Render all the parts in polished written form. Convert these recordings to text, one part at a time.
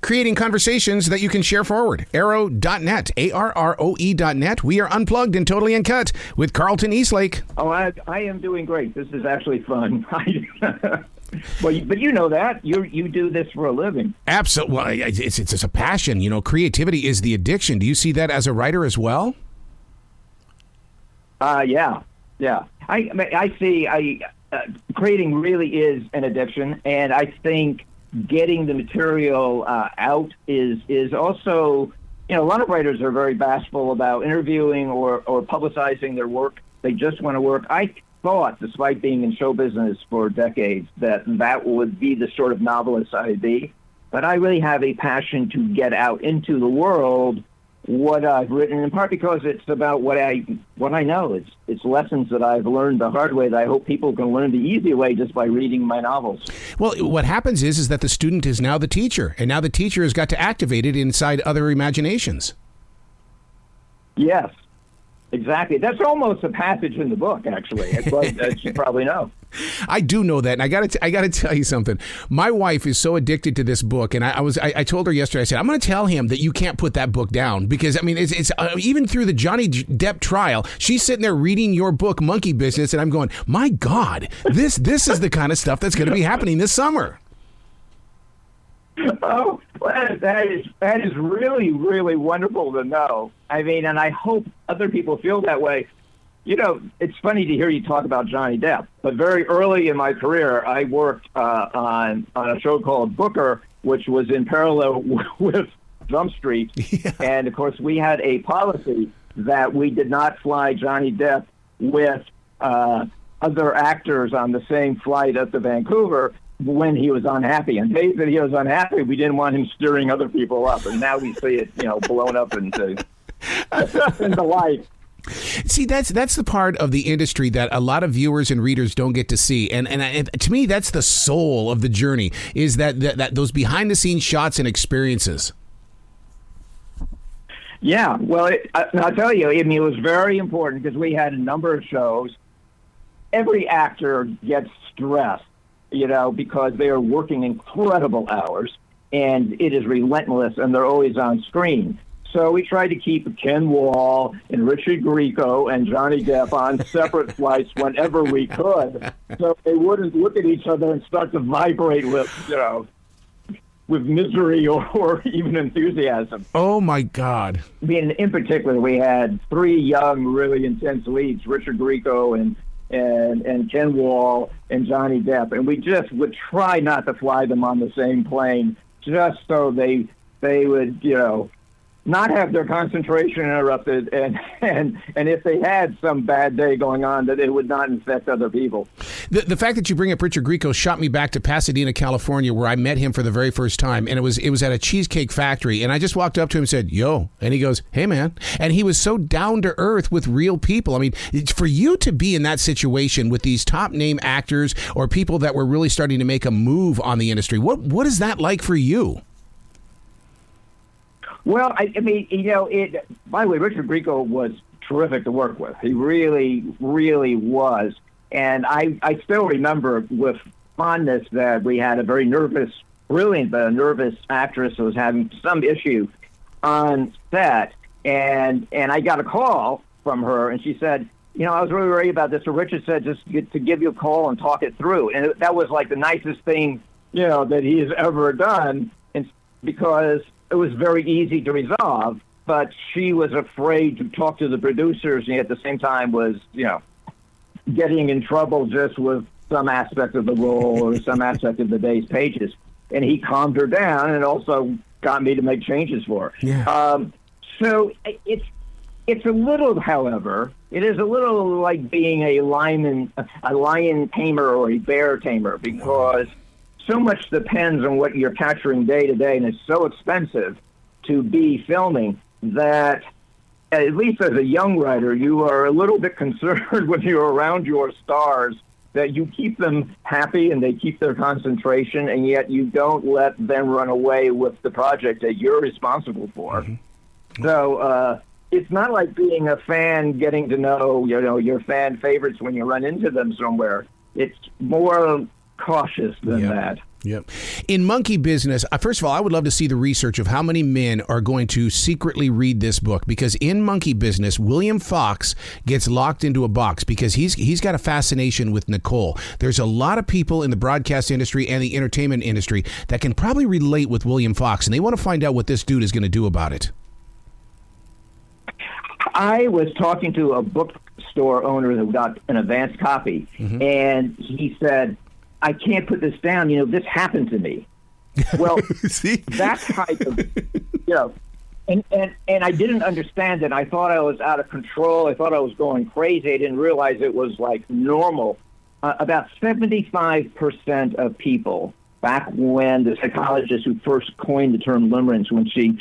creating conversations that you can share forward. Arrow.net, ARROE.net. We are unplugged and totally uncut with Carleton Eastlake. Oh, I am doing great. This is actually fun. Well, but you know that. You do this for a living. Absolutely. Well, it's a passion. You know, creativity is the addiction. Do you see that as a writer as well? Yeah. I see. Creating really is an addiction, and I think getting the material out is also. You know, a lot of writers are very bashful about interviewing or publicizing their work. They just want to work. I thought, despite being in show business for decades, that would be the sort of novelist I'd be. But I really have a passion to get out into the world what I've written, in part because it's about what I know. It's lessons that I've learned the hard way that I hope people can learn the easy way just by reading my novels. Well, what happens is that the student is now the teacher, and now the teacher has got to activate it inside other imaginations. Yes. Exactly. That's almost a passage in the book, actually, as you probably know. I do know that, and I got to tell you something. My wife is so addicted to this book, and I told her yesterday. I said, I'm going to tell him that you can't put that book down because I mean, it's even through the Johnny Depp trial, she's sitting there reading your book, Monkey Business, and I'm going, my God, this is the kind of stuff that's going to be happening this summer. Oh, well, that is really, really wonderful to know. I mean, and I hope other people feel that way. You know, it's funny to hear you talk about Johnny Depp, but very early in my career, I worked on a show called Booker, which was in parallel with Jump Street. Yeah. And, of course, we had a policy that we did not fly Johnny Depp with other actors on the same flight up to Vancouver when he was unhappy. And days that he was unhappy, we didn't want him stirring other people up. And now we see it, you know, blown up into life. See, that's the part of the industry that a lot of viewers and readers don't get to see, and to me, that's the soul of the journey. Is that those behind the scenes shots and experiences? Yeah, well, I'll tell you, I mean, it was very important because we had a number of shows. Every actor gets stressed, you know, because they are working incredible hours, and it is relentless, and they're always on screen. So we tried to keep Ken Wall and Richard Grieco and Johnny Depp on separate flights whenever we could, so they wouldn't look at each other and start to vibrate with, you know, with misery or even enthusiasm. Oh my God! I mean, in particular, we had three young, really intense leads: Richard Grieco and Ken Wall and Johnny Depp, and we just would try not to fly them on the same plane, just so they would, you know, not have their concentration interrupted, and if they had some bad day going on, that it would not infect other people. The fact that you bring up Richard Grieco shot me back to Pasadena, California, where I met him for the very first time, and it was at a cheesecake factory, and I just walked up to him and said, "Yo," and he goes, "Hey, man," and he was so down to earth with real people. I mean, for you to be in that situation with these top name actors or people that were really starting to make a move on the industry, what is that like for you? Well, I mean, you know, by the way, Richard Grieco was terrific to work with. He really, really was. And I still remember with fondness that we had a very nervous, brilliant, but a nervous actress who was having some issue on set. And I got a call from her, and she said, you know, I was really worried about this. So Richard said just to give you a call and talk it through. And that was like the nicest thing, you know, that he has ever done, and because it was very easy to resolve, but she was afraid to talk to the producers, and at the same time was, you know, getting in trouble just with some aspect of the role or some aspect of the day's pages. And he calmed her down and also got me to make changes for her. Yeah. So it's a little, however, it is a little like being a lion tamer or a bear tamer, because so much depends on what you're capturing day to day, and it's so expensive to be filming that, at least as a young writer, you are a little bit concerned when you're around your stars that you keep them happy and they keep their concentration, and yet you don't let them run away with the project that you're responsible for. Mm-hmm. So it's not like being a fan getting to know, you know, your fan favorites when you run into them somewhere. It's more cautious than that. Yep. In monkey business, first of all, I would love to see the research of how many men are going to secretly read this book, because in monkey business, William Fox gets locked into a box because he's got a fascination with Nicole. There's a lot of people in the broadcast industry and the entertainment industry that can probably relate with William Fox, and they want to find out what this dude is going to do about it. I was talking to a bookstore owner who got an advance copy, and he said, I can't put this down. This happened to me. Well, See? that type of, and I didn't understand it. I thought I was out of control. I thought I was going crazy. I didn't realize it was like normal. About 75% of people, back when the psychologist who first coined the term limerence, when she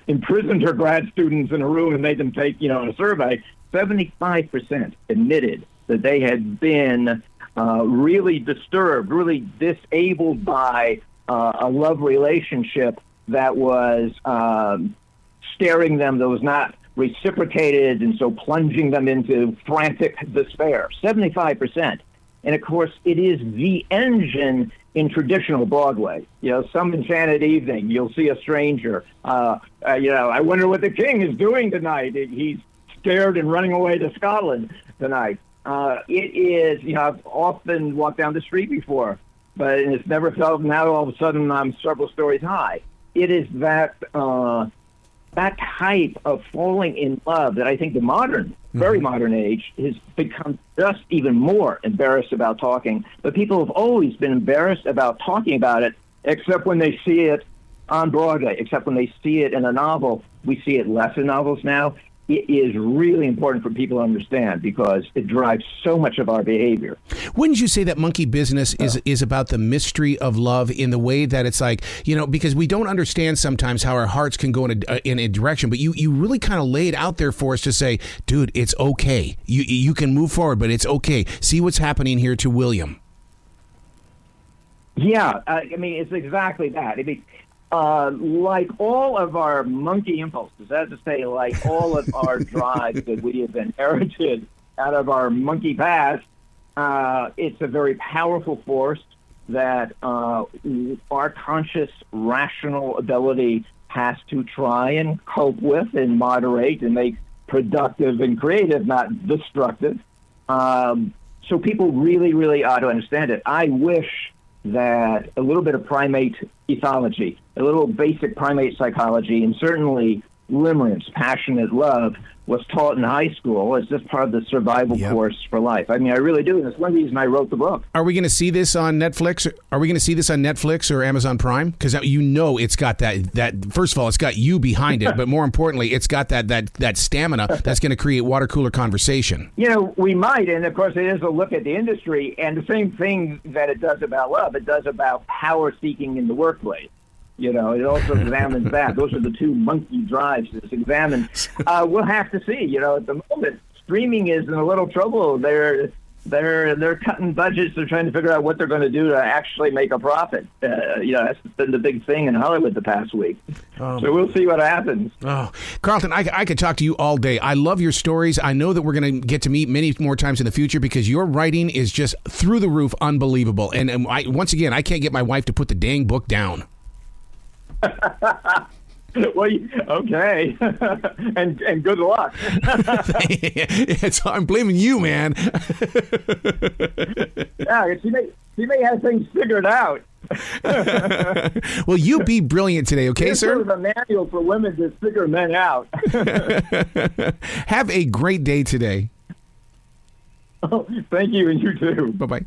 imprisoned her grad students in a room and made them take, a survey, 75% admitted that they had been really disturbed, really disabled by a love relationship that was staring them, that was not reciprocated, and so plunging them into frantic despair. 75%. And of course, it is the engine in traditional Broadway. Some enchanted evening, you'll see a stranger. I wonder what the king is doing tonight. He's scared and running away to Scotland tonight. It is, I've often walked down the street before, but it's never felt, now all of a sudden I'm several stories high. It is that type of falling in love that I think the modern, very modern age has become just even more embarrassed about talking. But people have always been embarrassed about talking about it, except when they see it on Broadway, except when they see it in a novel. We see it less in novels now. It is really important for people to understand because it drives so much of our behavior. Wouldn't you say that monkey business is about the mystery of love in the way that it's like, because we don't understand sometimes how our hearts can go in a direction, but you really kind of lay it out there for us to say, dude, it's okay. You can move forward, but it's okay. See what's happening here to William. Yeah, it's exactly that. Like all of our monkey impulses, that is to say, like all of our drives that we have inherited out of our monkey past, it's a very powerful force that our conscious, rational ability has to try and cope with and moderate and make productive and creative, not destructive. So people really, really ought to understand it. I wish that a little bit of primate ethology, a little basic primate psychology, and certainly limerence, passionate love, was taught in high school as just part of the survival course for life. I really do. And that's one reason I wrote the book. Are we going to see this on Netflix? Are we going to see this on Netflix or Amazon Prime? Because it's got that. First of all, it's got you behind it, but more importantly, it's got that stamina that's going to create water cooler conversation. We might, and of course, it is a look at the industry, and the same thing that it does about love, it does about power seeking in the workplace. It also examines that. Those are the two monkey drives that's examined. We'll have to see. At the moment, streaming is in a little trouble. They're cutting budgets. They're trying to figure out what they're going to do to actually make a profit. That's been the big thing in Hollywood the past week. So we'll see what happens. Oh, Carleton, I could talk to you all day. I love your stories. I know that we're going to get to meet many more times in the future because your writing is just through the roof, unbelievable. And once again, I can't get my wife to put the dang book down. Well, okay, and good luck. I'm blaming you, man. Yeah, she may have things figured out. Well, you be brilliant today, okay, sir? This is a manual for women to figure men out. Have a great day today. Oh, thank you, and you too. Bye-bye.